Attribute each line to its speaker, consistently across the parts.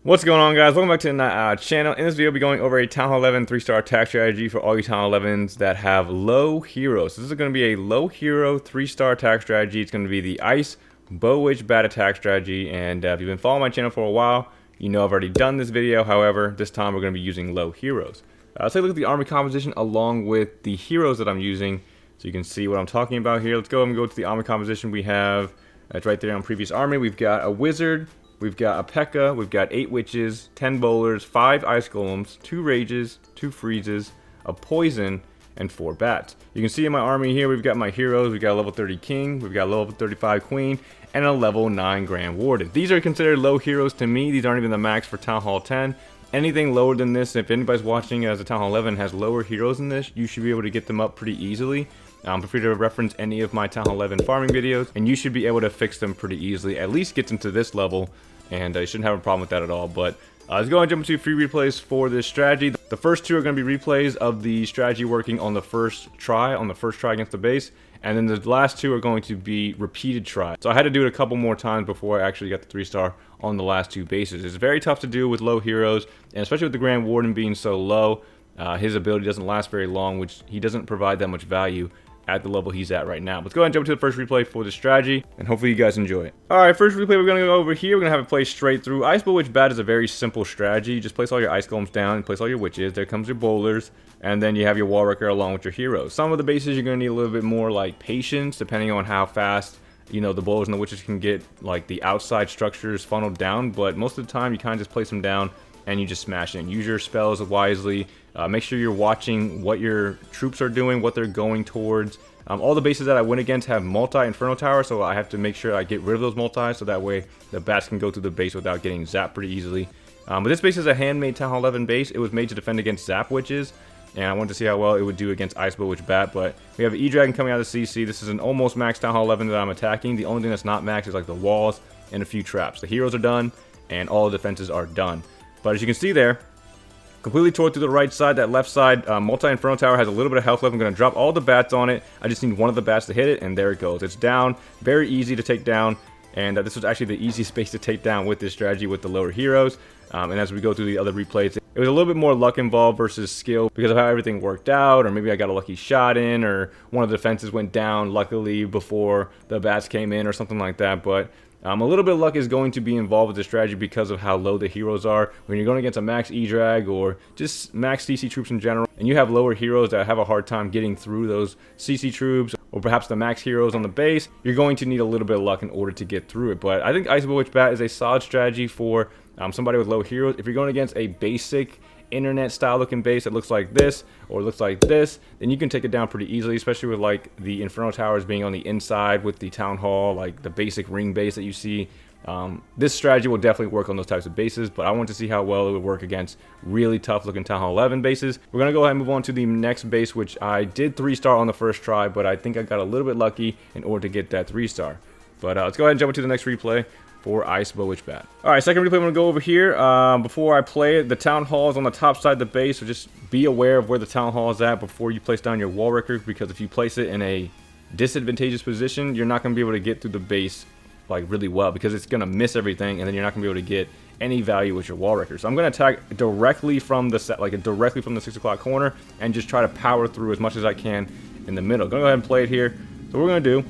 Speaker 1: What's going on, guys? Welcome back to the Nightowl channel. In this video, I'll be going over a Town Hall 11 3-star attack strategy for all you Town Hall 11s that have low heroes. So this is going to be a low hero 3-star attack strategy. It's going to be the Ice Bowitch Bat attack strategy. And if you've been following my channel for a while, you know I've already done this video. However, this time we're going to be using low heroes. Let's take a look at the army composition along with the heroes that I'm using so you can see what I'm talking about here. Let's go ahead and go to the army composition. We have, it's right there on previous army. We've got a wizard. We've got a P.E.K.K.A, we've got 8 witches, 10 bowlers, 5 ice golems, 2 rages, 2 freezes, a poison, and 4 bats. You can see in my army here, we've got my heroes. We've got a level 30 king, we've got a level 35 queen, and a level 9 grand warden. These are considered low heroes to me. These aren't even the max for Town Hall 10. Anything lower than this, if anybody's watching as a Town Hall 11 has lower heroes than this, you should be able to get them up pretty easily. Feel free to reference any of my Town Hall 11 farming videos, and you should be able to fix them pretty easily. At least get them to this level, and you shouldn't have a problem with that at all. But let's go and jump into free replays for this strategy. The first 2 are going to be replays of the strategy working on the first try against the base, and then the last 2 are going to be repeated tries. So I had to do it a couple more times before I actually got the 3-star on the last 2 bases. It's very tough to do with low heroes, and especially with the Grand Warden being so low, his ability doesn't last very long, which he doesn't provide that much value at the level he's at right now. Let's go ahead and jump to the first replay for the strategy, and hopefully you guys enjoy it. Alright, first replay we're going to go over here. We're going to have it play straight through. Ice Bowitch Bat is a very simple strategy. You just place all your ice golems down, place all your witches, there comes your bowlers, and then you have your wall wrecker along with your heroes. Some of the bases you're going to need a little bit more like patience, depending on how fast the bowlers and the witches can get like the outside structures funneled down, but most of the time you kind of just place them down and you just smash in. Use your spells wisely. Make sure you're watching what your troops are doing, what they're going towards. All the bases that I win against have multi-inferno tower, so I have to make sure I get rid of those multis so that way the bats can go through the base without getting zapped pretty easily. But this base is a handmade Town Hall 11 base. It was made to defend against zap witches, and I wanted to see how well it would do against Ice Bowitch Bat. But we have an E-Dragon coming out of the CC. This is an almost max Town Hall 11 that I'm attacking. The only thing that's not max is like the walls and a few traps. The heroes are done, and all the defenses are done. But as you can see there, completely tore through the right side. That left side multi-inferno tower has a little bit of health left. I'm going to drop all the bats on it. I just need one of the bats to hit it, and there it goes. It's down. Very easy to take down, and this was actually the easiest base to take down with this strategy with the lower heroes. And as we go through the other replays, it was a little bit more luck involved versus skill because of how everything worked out, or maybe I got a lucky shot in, or one of the defenses went down luckily before the bats came in or something like that. But a little bit of luck is going to be involved with this strategy because of how low the heroes are. When you're going against a max E-Drag or just max CC troops in general, and you have lower heroes that have a hard time getting through those CC troops, or perhaps the max heroes on the base, you're going to need a little bit of luck in order to get through it. But I think Ice Bowitch Bat is a solid strategy for somebody with low heroes. If you're going against a basic internet style looking base that looks like this or looks like this, then you can take it down pretty easily, especially with like the inferno towers being on the inside with the town hall, like the basic ring base that you see. This strategy will definitely work on those types of bases, but I want to see how well it would work against really tough looking Town Hall 11 bases. We're going to go ahead and move on to the next base, which I did 3-star on the first try, but I think I got a little bit lucky in order to get that 3-star. But let's go ahead and jump into the next replay for Ice Bowitch Bat. Alright, second replay I'm going to go over here. Before I play it, the Town Hall is on the top side of the base, so just be aware of where the Town Hall is at before you place down your wall wrecker, because if you place it in a disadvantageous position, you're not going to be able to get through the base like really well, because it's going to miss everything, and then you're not going to be able to get any value with your wall wrecker. So I'm going to attack directly from the set, like directly from the 6 o'clock corner, and just try to power through as much as I can in the middle. Going to go ahead and play it here. So what we're going to do,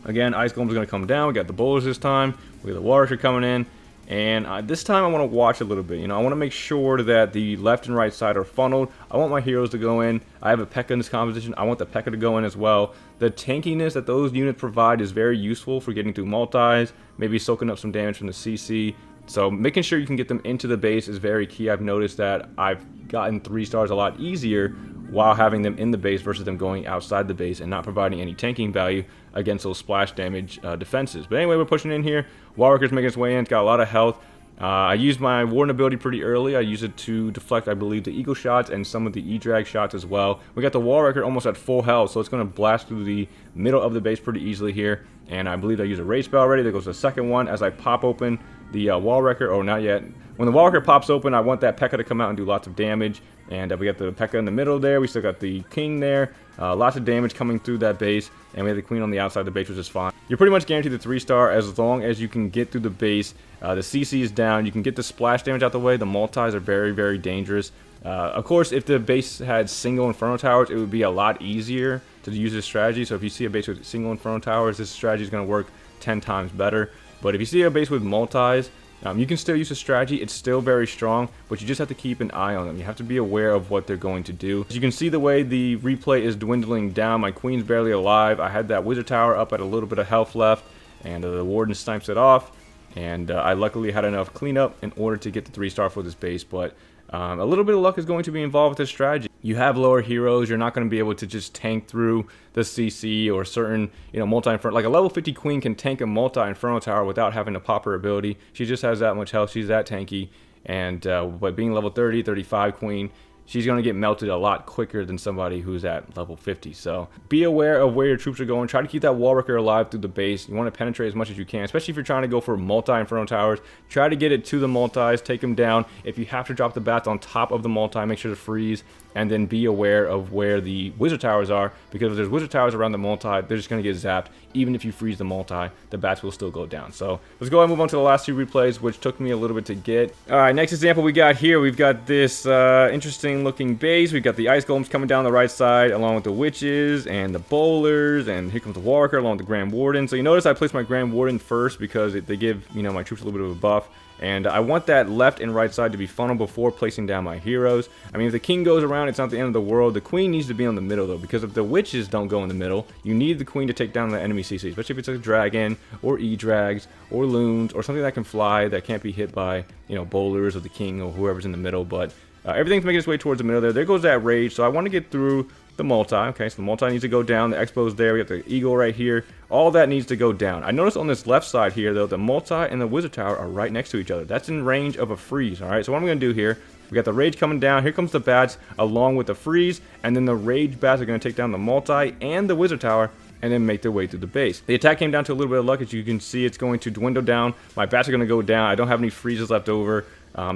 Speaker 1: again, Ice Golems are going to come down. We got the bowlers this time. We got the wall wrecker coming in. And this time I want to watch a little bit. I want to make sure that the left and right side are funneled. I want my heroes to go in. I have a P.E.K.K.A in this composition. I want the P.E.K.K.A to go in as well. The tankiness that those units provide is very useful for getting through multis, maybe soaking up some damage from the CC. So making sure you can get them into the base is very key. I've noticed that I've gotten 3-stars a lot easier while having them in the base versus them going outside the base and not providing any tanking value against those splash damage defenses. But anyway, we're pushing in here. Wall wrecker's making its way in. It's got a lot of health. I used my Warden ability pretty early. I used it to deflect, I believe, the Eagle shots and some of the E-Drag shots as well. We got the Wall Wrecker almost at full health, so it's going to blast through the middle of the base pretty easily here. And I believe I use a Rage Spell already. There goes the second one as I pop open the wall wrecker. Oh, not yet. When the wall wrecker pops open, I want that P.E.K.K.A to come out and do lots of damage. And we got the P.E.K.K.A in the middle there. We still got the king there. Lots of damage coming through that base. And we have the queen on the outside of the base, which is fine. You're pretty much guaranteed the 3-star as long as you can get through the base. The CC is down. You can get the splash damage out the way. The multis are very, very dangerous. Of course, if the base had single Inferno Towers, it would be a lot easier to use this strategy. So if you see a base with single Inferno Towers, this strategy is going to work 10 times better. But if you see a base with multis, you can still use the strategy. It's still very strong, but you just have to keep an eye on them. You have to be aware of what they're going to do. As you can see the way the replay is dwindling down, my queen's barely alive. I had that wizard tower up at a little bit of health left, and the warden snipes it off. And I luckily had enough cleanup in order to get the 3-star for this base, but a little bit of luck is going to be involved with this strategy. You have lower heroes, you're not going to be able to just tank through the CC or certain, multi-inferno. Like a level 50 queen can tank a multi-inferno tower without having to pop her ability. She just has that much health, she's that tanky. And but being level 30, 35 queen, she's going to get melted a lot quicker than somebody who's at level 50. So be aware of where your troops are going. Try to keep that wall wrecker alive through the base. You want to penetrate as much as you can, especially if you're trying to go for multi-inferno towers. Try to get it to the multis, take them down. If you have to drop the bats on top of the multi, make sure to freeze. And then be aware of where the wizard towers are, because if there's wizard towers around the multi, they're just going to get zapped. Even if you freeze the multi, the bats will still go down. So let's go ahead and move on to the last 2 replays, which took me a little bit to get. All right, next example we got here, we've got this interesting looking base. We've got the ice golems coming down the right side, along with the witches and the bowlers, and here comes the wall wrecker along with the grand warden. So you notice I placed my grand warden first because they give my troops a little bit of a buff. And I want that left and right side to be funneled before placing down my heroes. I mean, if the king goes around, it's not the end of the world. The queen needs to be on the middle, though, because if the witches don't go in the middle, you need the queen to take down the enemy CC, especially if it's a dragon or E-drags or loons or something that can fly that can't be hit by, bowlers or the king or whoever's in the middle. But everything's making its way towards the middle there. There goes that rage, so I want to get through the multi. Okay, so the multi needs to go down. The expo's there. We got the eagle right here. All that needs to go down. I noticed on this left side here, though, the multi and the wizard tower are right next to each other. That's in range of a freeze. All right, so what I'm going to do here, we got the rage coming down. Here comes the bats along with the freeze, and then the rage bats are going to take down the multi and the wizard tower and then make their way through the base. The attack came down to a little bit of luck. As you can see, it's going to dwindle down. My bats are going to go down. I don't have any freezes left over.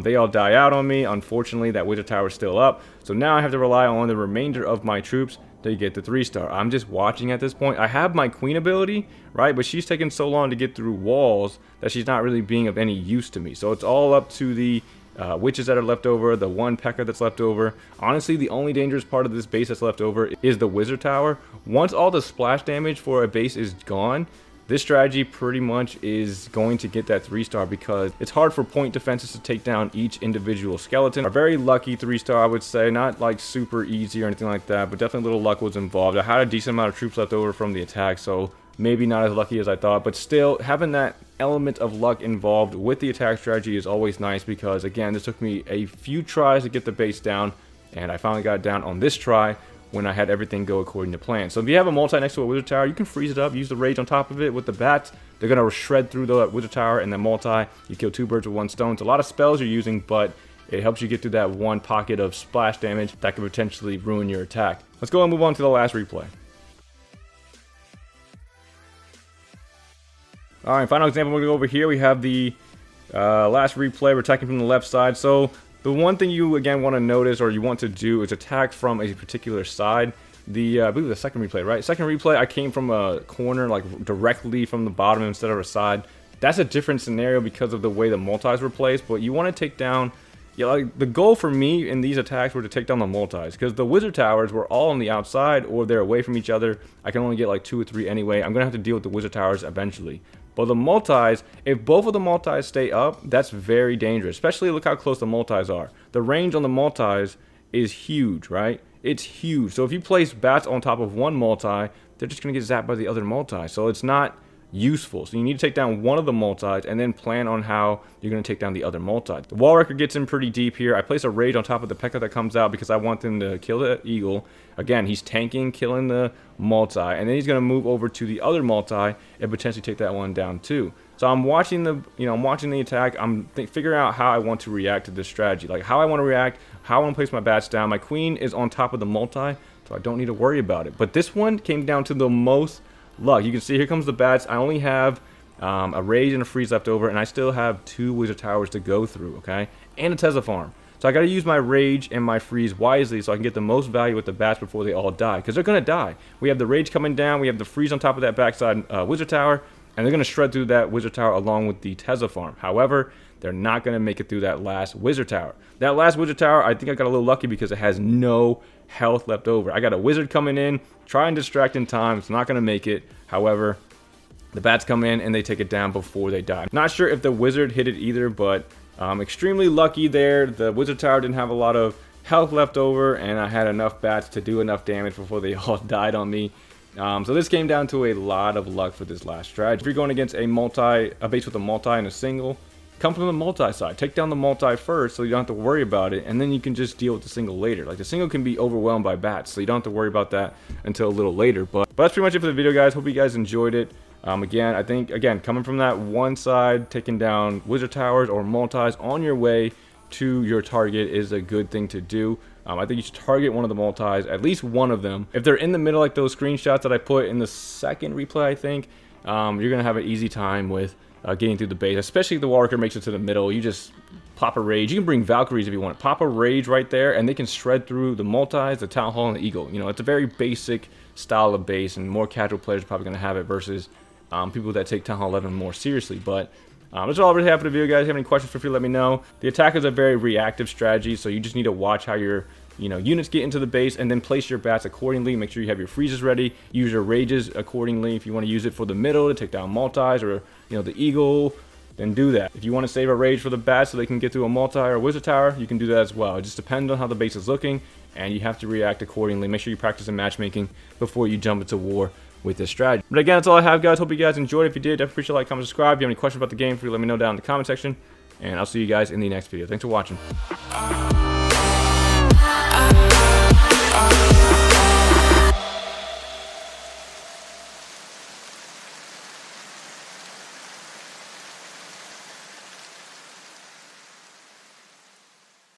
Speaker 1: They all die out on me. Unfortunately, that wizard tower is still up. So now I have to rely on the remainder of my troops to get the 3-star. I'm just watching at this point. I have my queen ability, right? But she's taking so long to get through walls that she's not really being of any use to me. So it's all up to the witches that are left over, the one P.E.K.K.A that's left over. Honestly, the only dangerous part of this base that's left over is the wizard tower. Once all the splash damage for a base is gone, this strategy pretty much is going to get that 3-star, because it's hard for point defenses to take down each individual skeleton. A very lucky 3-star, I would say. Not like super easy or anything like that, but definitely a little luck was involved. I had a decent amount of troops left over from the attack, so maybe not as lucky as I thought, but still having that element of luck involved with the attack strategy is always nice, because again, this took me a few tries to get the base down, and I finally got it down on this try when I had everything go according to plan. So if you have a multi next to a wizard tower, you can freeze it up, use the rage on top of it with the bats. They're going to shred through the wizard tower, and then multi, you kill 2 birds with 1 stone. It's a lot of spells you're using, but it helps you get through that one pocket of splash damage that could potentially ruin your attack. Let's go and move on to the last replay. Alright, final example, we're going to go over here. We have the last replay. We're attacking from the left side. So the one thing you, again, want to notice or you want to do is attack from a particular side. I believe the second replay, right? Second replay, I came from a corner, like directly from the bottom instead of a side. That's a different scenario because of the way the multis were placed, but you want to take down... Yeah, like the goal for me in these attacks were to take down the multis, because the wizard towers were all on the outside or they're away from each other. I can only get like 2 or 3 anyway. I'm going to have to deal with the wizard towers eventually. But the multis, if both of the multis stay up, that's very dangerous. Especially look how close the multis are. The range on the multis is huge, right? It's huge. So if you place bats on top of one multi, they're just going to get zapped by the other multi. So it's not useful. So you need to take down one of the multis and then plan on how you're going to take down the other multi. The wall wrecker gets in pretty deep here. I place a rage on top of the P.E.K.K.A that comes out because I want them to kill the eagle. Again, he's tanking, killing the multi, and then he's going to move over to the other multi and potentially take that one down too. So I'm watching the attack. I'm figuring out how I want to react to this strategy, like how I want to react, how I want to place my bats down. My queen is on top of the multi, so I don't need to worry about it. But this one came down to the most luck. You can see here comes the bats. I only have a rage and a freeze left over, and I still have 2 wizard towers to go through, okay, and a Tesla farm. So I got to use my rage and my freeze wisely so I can get the most value with the bats before they all die, because they're going to die. We have the rage coming down, we have the freeze on top of that backside wizard tower, and they're going to shred through that wizard tower along with the Tesla farm. However, they're not going to make it through that last wizard tower. That last wizard tower, I think I got a little lucky because it has no health left over. I got a wizard coming in, try and distract in time. It's not going to make it. However, the bats come in and they take it down before they die. Not sure if the wizard hit it either, but extremely lucky there. The wizard tower didn't have a lot of health left over, and I had enough bats to do enough damage before they all died on me. So this came down to a lot of luck for this last strategy. If you're going against a base with a multi and a single, come from the multi side. Take down the multi first so you don't have to worry about it, and then you can just deal with the single later. Like, the single can be overwhelmed by bats, so you don't have to worry about that until a little later. But that's pretty much it for the video, guys. Hope you guys enjoyed it. Again, I think, coming from that one side, taking down wizard towers or multis on your way to your target is a good thing to do. I think you should target one of the multis, at least one of them. If they're in the middle, like those screenshots that I put in the second replay, I think, you're going to have an easy time with getting through the base, especially if the walker makes it to the middle. You just pop a rage. You can bring Valkyries if you want. Pop a rage right there, and they can shred through the multis, the Town Hall, and the Eagle. You know, it's a very basic style of base, and more casual players are probably going to have it versus people that take Town Hall 11 more seriously. But that's all I really have for the video, guys. If you have any questions, feel free to let me know. The attack is a very reactive strategy, so you just need to watch how your units get into the base, and then place your bats accordingly. Make sure you have your freezes ready. Use your rages accordingly. If you want to use it for the middle to take down multis or the Eagle, then do that. If you want to save a rage for the bats so they can get through a multi or a wizard tower, you can do that as well. It just depends on how the base is looking, and you have to react accordingly. Make sure you practice in matchmaking before you jump into war with this strategy. But again, that's all I have, guys. Hope you guys enjoyed. If you did, definitely appreciate a like, comment, subscribe. If you have any questions about the game, feel free to let me know down in the comment section, and I'll see you guys in the next video. Thanks for watching.